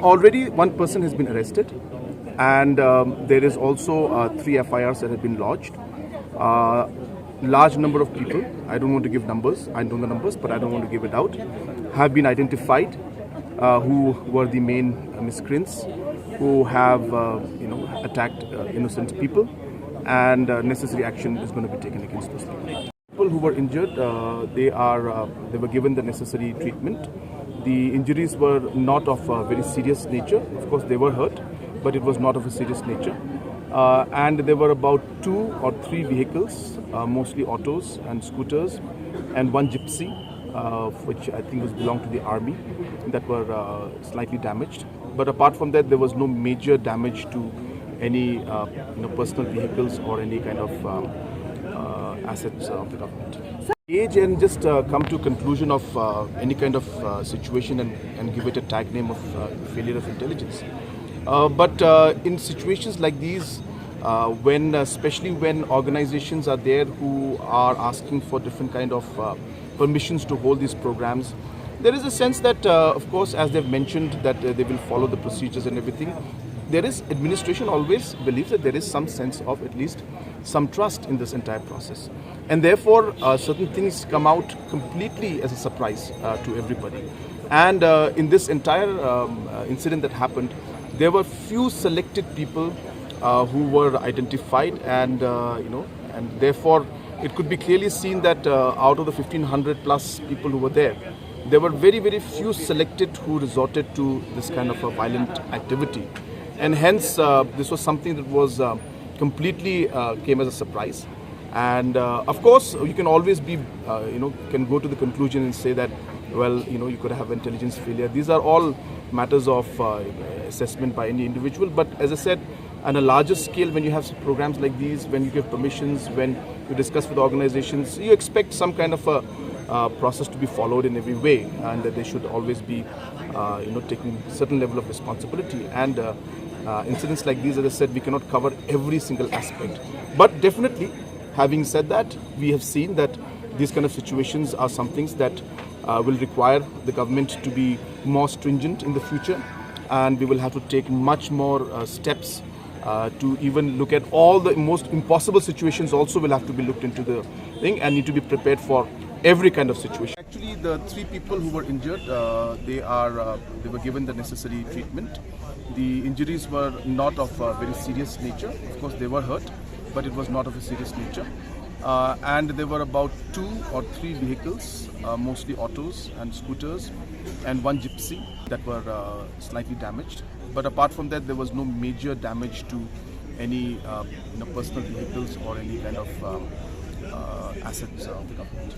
Already one person has been arrested, and there is also 3 FIRs that have been lodged. Large number of people, I don't want to give numbers, I know the numbers, but I don't want to give it out, have been identified who were the main miscreants who have attacked innocent people, and necessary action is going to be taken against those people. People who were injured, they were given the necessary treatment. The injuries were not of a very serious nature. Of course, they were hurt, but it was not of a serious nature. And there were about 2 or 3 vehicles, mostly autos and scooters, and 1 gypsy, which I think belonged to the army, that were slightly damaged. But apart from that, there was no major damage to any personal vehicles or any kind of assets of the government. Engage and just come to conclusion of any kind of situation and give it a tag name of failure of intelligence. But in situations like these, especially when organizations are there who are asking for different kind of permissions to hold these programs, there is a sense that, of course, as they've mentioned, that they will follow the procedures and everything. There is, administration always believes that there is some sense of at least some trust in this entire process. And therefore, certain things come out completely as a surprise to everybody. And in this entire incident that happened, there were few selected people who were identified, and therefore it could be clearly seen that out of the 1,500 plus people who were there were very, very few selected who resorted to this kind of a violent activity. And hence, this was something that was completely came as a surprise. And of course, you can always be, can go to the conclusion and say that, well, you could have intelligence failure. These are all matters of assessment by any individual. But as I said, on a larger scale, when you have programs like these, when you give permissions, when you discuss with organizations, you expect some kind of a process to be followed in every way, and that they should always be, taking certain level of responsibility. And incidents like these, as I said, we cannot cover every single aspect. But definitely, having said that, we have seen that these kind of situations are some things that will require the government to be more stringent in the future, and we will have to take much more steps to even look at all the most impossible situations. Also will have to be looked into the thing and need to be prepared for every kind of situation. Actually, the 3 people who were injured, they were given the necessary treatment. The injuries were not of a very serious nature. Of course, they were hurt, but it was not of a serious nature. And there were about 2 or 3 vehicles, mostly autos and scooters, and 1 gypsy that were slightly damaged. But apart from that, there was no major damage to any personal vehicles or any kind of assets of the government.